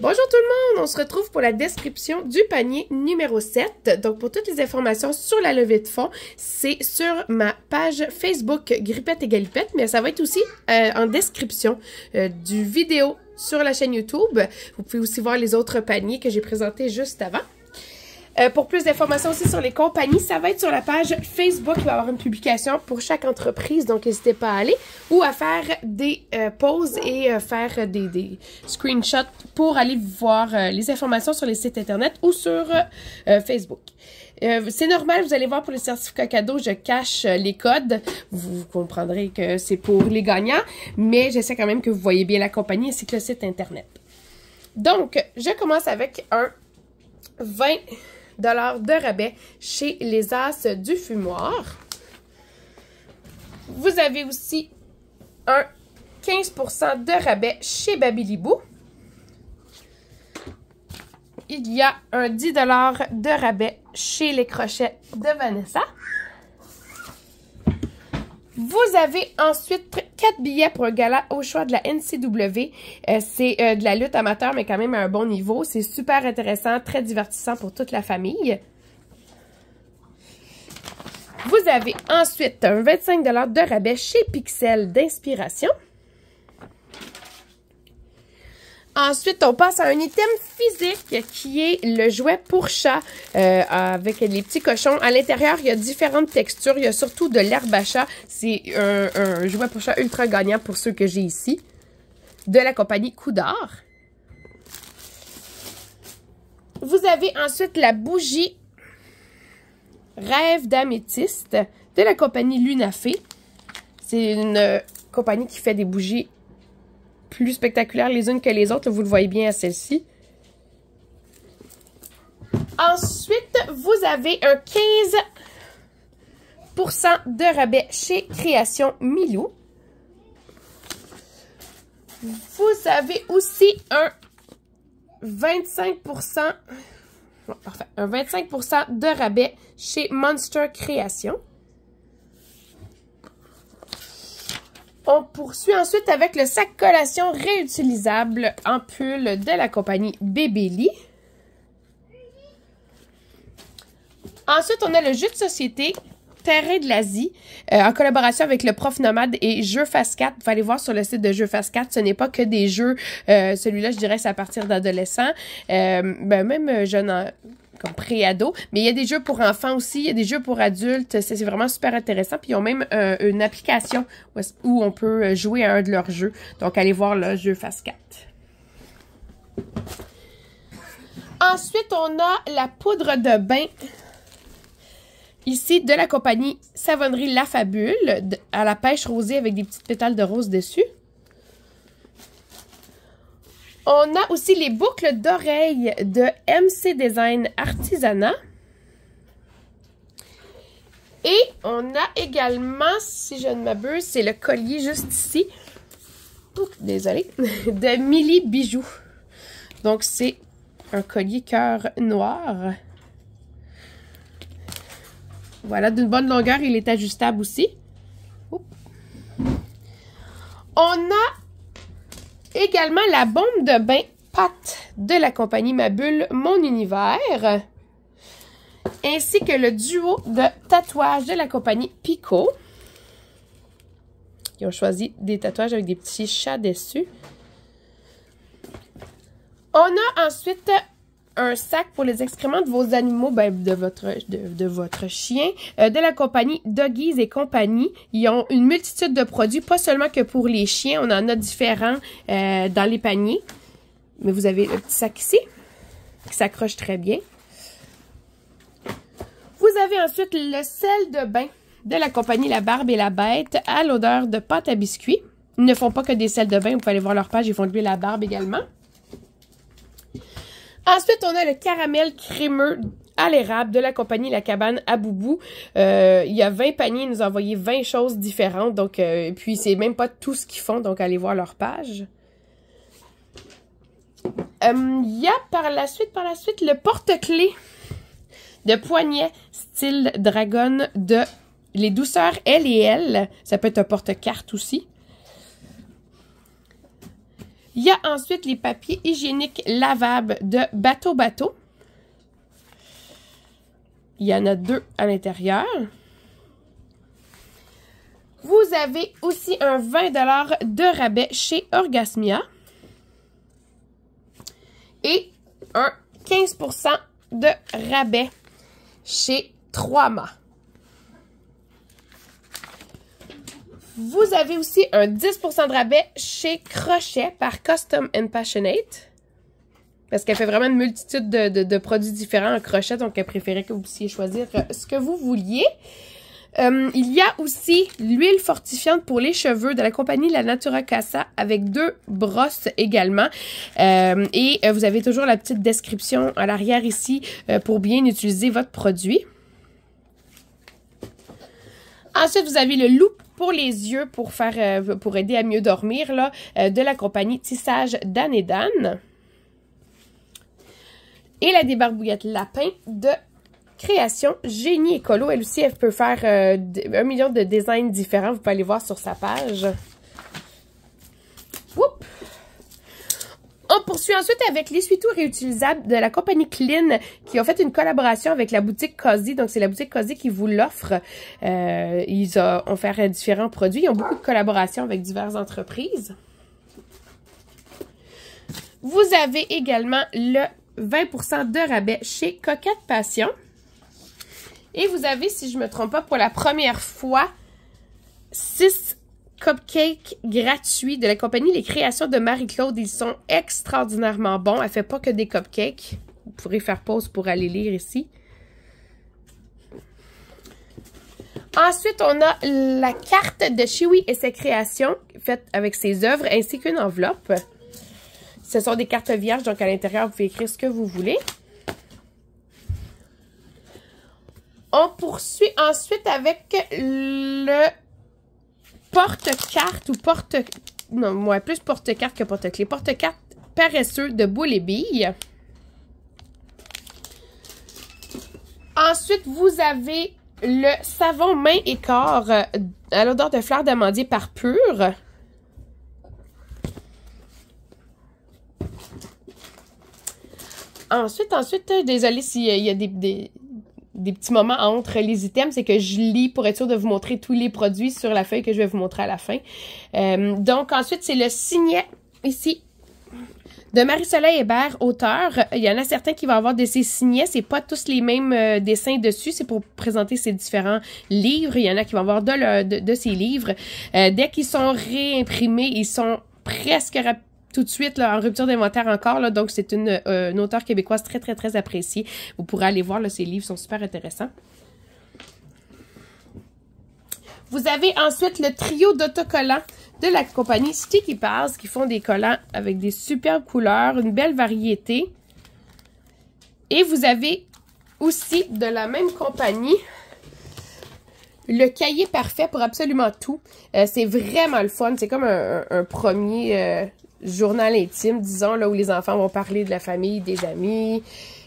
Bonjour tout le monde, on se retrouve pour la description du panier numéro 7. Donc pour toutes les informations sur la levée de fonds, c'est sur ma page Facebook Grippette et Galipette, mais ça va être aussi en description du vidéo sur la chaîne YouTube. Vous pouvez aussi voir les autres paniers que j'ai présentés juste avant. Pour plus d'informations aussi sur les compagnies, ça va être sur la page Facebook. Il va y avoir une publication pour chaque entreprise, donc n'hésitez pas à aller ou à faire des pauses et faire des screenshots pour aller voir les informations sur les sites internet ou sur Facebook. C'est normal, vous allez voir pour les certificats cadeaux, je cache les codes. Vous comprendrez que c'est pour les gagnants, mais j'essaie quand même que vous voyez bien la compagnie ainsi que le site internet. Donc, je commence avec un 20 $ de rabais chez les As du Fumoir. Vous avez aussi un 15 % de rabais chez Babilibou. Il y a un 10 $ de rabais chez les Crochets de Vanessa. Vous avez ensuite 4 billets pour un gala au choix de la NCW. C'est de la lutte amateur, mais quand même à un bon niveau. C'est super intéressant, très divertissant pour toute la famille. Vous avez ensuite un 25 $ de rabais chez Pixel d'Inspiration. Ensuite, on passe à un item physique qui est le jouet pour chat avec les petits cochons. À l'intérieur, il y a différentes textures. Il y a surtout de l'herbe à chat. C'est un jouet pour chat ultra gagnant pour ceux que j'ai ici. De la compagnie Coup d'Or. Vous avez ensuite la bougie Rêve d'améthyste de la compagnie Lunafé. C'est une compagnie qui fait des bougies plus spectaculaires les unes que les autres. Vous le voyez bien à celle-ci. Ensuite, vous avez un 15 % de rabais chez Création Milou. Vous avez aussi un 25 %, parfait, un 25 % de rabais chez Monster Création. On poursuit ensuite avec le sac collation réutilisable en pull de la compagnie Bébéli. Ensuite, on a le jeu de société Terrain de l'Asie en collaboration avec le Prof Nomade et Jeux Fast 4. Vous pouvez aller voir sur le site de Jeux Fast 4. Ce n'est pas que des jeux. Celui-là, je dirais, c'est à partir d'adolescents. Même jeunes comme pré-ado. Mais il y a des jeux pour enfants aussi. Il y a des jeux pour adultes. C'est vraiment super intéressant. Puis ils ont même une application où on peut jouer à un de leurs jeux. Donc, allez voir le Jeux Fast 4. Ensuite, on a la poudre de bain. Ici, de la compagnie Savonnerie La Fabule, à la pêche rosée avec des petites pétales de rose dessus. On a aussi les boucles d'oreilles de MC Design Artisanat. Et on a également, si je ne m'abuse, c'est le collier juste ici. Oups, désolée. De Milly Bijoux. Donc, c'est un collier cœur noir. Voilà, d'une bonne longueur, il est ajustable aussi. Oups. On a également la bombe de bain pâte de la compagnie Mabule Mon Univers. Ainsi que le duo de tatouages de la compagnie Pico. Ils ont choisi des tatouages avec des petits chats dessus. On a ensuite un sac pour les excréments de vos animaux, de votre chien, de la compagnie Doggies et compagnie. Ils ont une multitude de produits, pas seulement que pour les chiens, on en a différents dans les paniers. Mais vous avez le petit sac ici, qui s'accroche très bien. Vous avez ensuite le sel de bain de la compagnie La Barbe et la Bête à l'odeur de pâte à biscuits. Ils ne font pas que des sels de bain, vous pouvez aller voir leur page, ils font de l'huile à barbe également. Ensuite, on a le caramel crémeux à l'érable de la compagnie La Cabane à Boubou. Il y a 20 paniers, ils nous ont envoyé 20 choses différentes. Donc, puis c'est même pas tout ce qu'ils font, donc allez voir leur page. Il y a par la suite, le porte-clés de poignet style dragon de les douceurs L et L. Ça peut être un porte-carte aussi. Il y a ensuite les papiers hygiéniques lavables de Bateau Bateau. Il y en a 2 à l'intérieur. Vous avez aussi un 20 $ de rabais chez Orgasmia. Et un 15 % de rabais chez 3 mâts. Vous avez aussi un 10 % de rabais chez Crochet par Custom and Passionate. Parce qu'elle fait vraiment une multitude de produits différents en crochet. Donc, elle préférait que vous puissiez choisir ce que vous vouliez. Il y a aussi l'huile fortifiante pour les cheveux de la compagnie La Natura Casa avec 2 brosses également. Et vous avez toujours la petite description à l'arrière ici pour bien utiliser votre produit. Ensuite, vous avez le loup pour les yeux pour aider à mieux dormir là, de la compagnie Tissage Dan & Dan. Et la débarbouillette lapin de Création Génie Écolo. Elle aussi, elle peut faire 1 million de designs différents. Vous pouvez aller voir sur sa page. Oups. On poursuit ensuite avec l'essuie-tout réutilisable de la compagnie Clean qui ont fait une collaboration avec la boutique Cozy. Donc, c'est la boutique Cozy qui vous l'offre. Ils ont fait différents produits. Ils ont beaucoup de collaborations avec diverses entreprises. Vous avez également le 20 % de rabais chez Coquette Passion. Et vous avez, si je ne me trompe pas, pour la première fois, 6 cupcakes gratuits de la compagnie Les Créations de Marie-Claude. Ils sont extraordinairement bons. Elle ne fait pas que des cupcakes. Vous pourrez faire pause pour aller lire ici. Ensuite, on a la carte de Chewy et ses créations, faite avec ses œuvres, ainsi qu'une enveloppe. Ce sont des cartes vierges, donc à l'intérieur, vous pouvez écrire ce que vous voulez. On poursuit ensuite avec le porte-carte ou plus porte-carte que porte-clés. Porte-carte paresseux de Boules et Billes. Ensuite, vous avez le savon main et corps à l'odeur de fleurs d'amandier par Pur. Ensuite, désolée s'il y a des petits moments entre les items, c'est que je lis pour être sûre de vous montrer tous les produits sur la feuille que je vais vous montrer à la fin. Donc, ensuite, c'est le signet, ici, de Marie-Soleil Hébert, auteur. Il y en a certains qui vont avoir de ces signets. C'est pas tous les mêmes dessins dessus. C'est pour présenter ces différents livres. Il y en a qui vont avoir de ces livres. Dès qu'ils sont réimprimés, ils sont presque tout de suite là, en rupture d'inventaire encore. Là, donc, c'est une auteure québécoise très, très, très appréciée. Vous pourrez aller voir. Là, ces livres sont super intéressants. Vous avez ensuite le trio d'autocollants de la compagnie Sticky Pals qui font des collants avec des superbes couleurs, une belle variété. Et vous avez aussi de la même compagnie le cahier parfait pour absolument tout. C'est vraiment le fun. C'est comme un premier journal intime, disons, là où les enfants vont parler de la famille, des amis.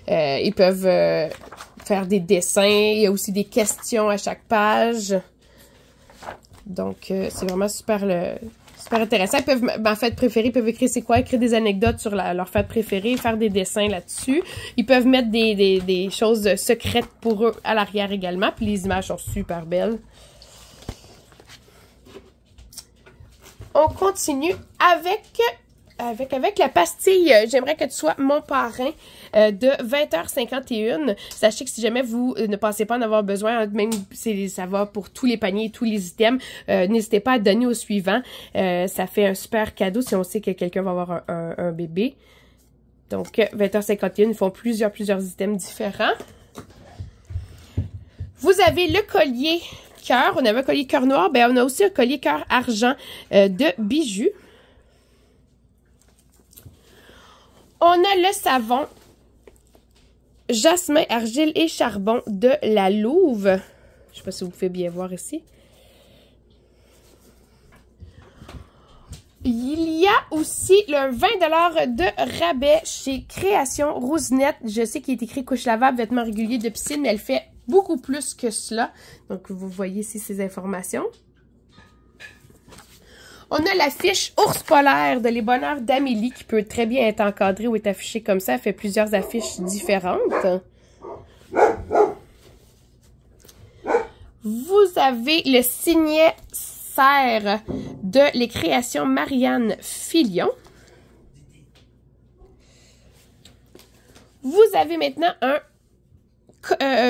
Ils peuvent faire des dessins. Il y a aussi des questions à chaque page. Donc, c'est vraiment super intéressant. Ils peuvent, en fête préférée, ils peuvent écrire c'est quoi, écrire des anecdotes sur leur fête préférée, faire des dessins là-dessus. Ils peuvent mettre des choses secrètes pour eux à l'arrière également. Puis les images sont super belles. On continue avec la pastille « J'aimerais que tu sois mon parrain » de 20h51. Sachez que si jamais vous ne pensez pas en avoir besoin, même si ça va pour tous les paniers, tous les items, n'hésitez pas à donner au suivant. Ça fait un super cadeau si on sait que quelqu'un va avoir un bébé. Donc, 20h51, ils font plusieurs items différents. Vous avez le collier cœur. On avait un collier cœur noir. Ben, on a aussi un collier cœur argent de bijoux. On a le savon jasmin, argile et charbon de la Louve. Je ne sais pas si vous pouvez bien voir ici. Il y a aussi le 20 $ de rabais chez Création Rousinette. Je sais qu'il est écrit couche lavable, vêtements réguliers de piscine, mais elle fait beaucoup plus que cela. Donc, vous voyez ici ces informations. On a la fiche ours polaire de Les Bonheurs d'Amélie qui peut très bien être encadrée ou être affichée comme ça. Elle fait plusieurs affiches différentes. Vous avez le signet serre de Les Créations Marianne Filion. Vous avez maintenant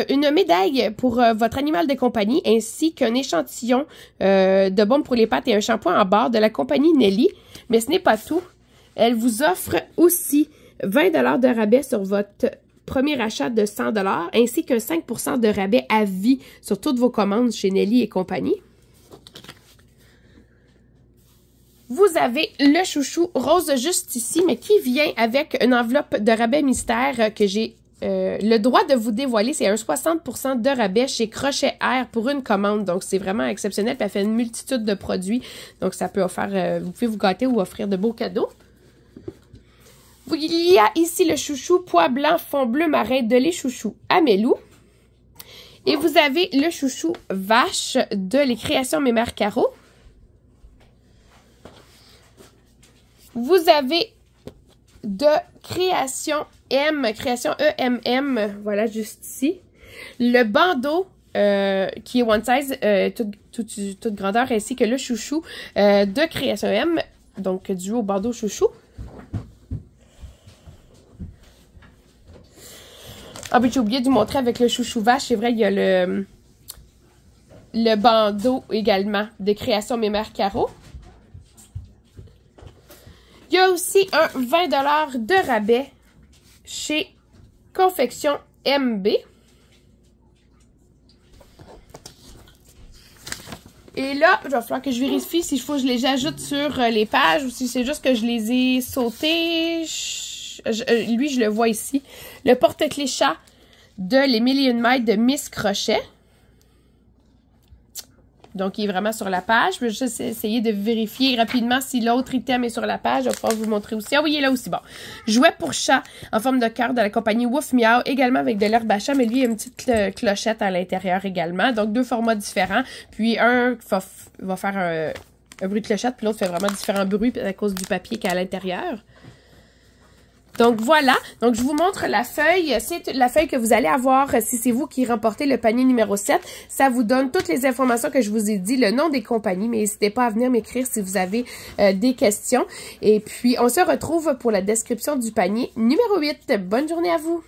une médaille pour votre animal de compagnie ainsi qu'un échantillon de baume pour les pattes et un shampoing en barre de la compagnie Nelly. Mais ce n'est pas tout. Elle vous offre aussi 20 $ de rabais sur votre premier achat de 100 $ ainsi qu'un 5 % de rabais à vie sur toutes vos commandes chez Nelly et compagnie. Vous avez le chouchou rose juste ici, mais qui vient avec une enveloppe de rabais mystère que j'ai le droit de vous dévoiler. C'est un 60 % de rabais chez Crochet Air pour une commande. Donc, c'est vraiment exceptionnel. Puis, elle fait une multitude de produits. Donc, ça peut offrir, vous pouvez vous gâter ou offrir de beaux cadeaux. Il y a ici le chouchou pois blanc fond bleu marin de Les Chouchous Amélou. Et vous avez le chouchou vache de Les Créations Mémère Caro. Vous avez de Création EMM, voilà, juste ici. Le bandeau, qui est one size, toute grandeur, ainsi que le chouchou de Création M, donc dû au bandeau chouchou. Ah, ben j'ai oublié de vous montrer avec le chouchou vache, c'est vrai, il y a le bandeau également de Création Mémère Caro. Il y a aussi un 20 $ de rabais chez Confection MB. Et là, il va falloir que je vérifie si il faut que je les ajoute sur les pages ou si c'est juste que je les ai sautés. Lui, je le vois ici. Le porte-clés chat de Les Mille et Une Mailles de Miss Crochet. Donc, il est vraiment sur la page. Je vais juste essayer de vérifier rapidement si l'autre item est sur la page. Je vais pouvoir vous montrer aussi. Ah oui, il est là aussi. Bon. Jouet pour chat en forme de cœur de la compagnie Wouf Miao. Également avec de l'herbe à chat, mais lui, il y a une petite clochette à l'intérieur également. Donc, deux formats différents. Puis, un va faire un bruit de clochette, puis l'autre fait vraiment différents bruits à cause du papier qu'il y a à l'intérieur. Donc, voilà. Donc, je vous montre la feuille. C'est la feuille que vous allez avoir si c'est vous qui remportez le panier numéro 7. Ça vous donne toutes les informations que je vous ai dit, le nom des compagnies, mais n'hésitez pas à venir m'écrire si vous avez des questions. Et puis, on se retrouve pour la description du panier numéro 8. Bonne journée à vous!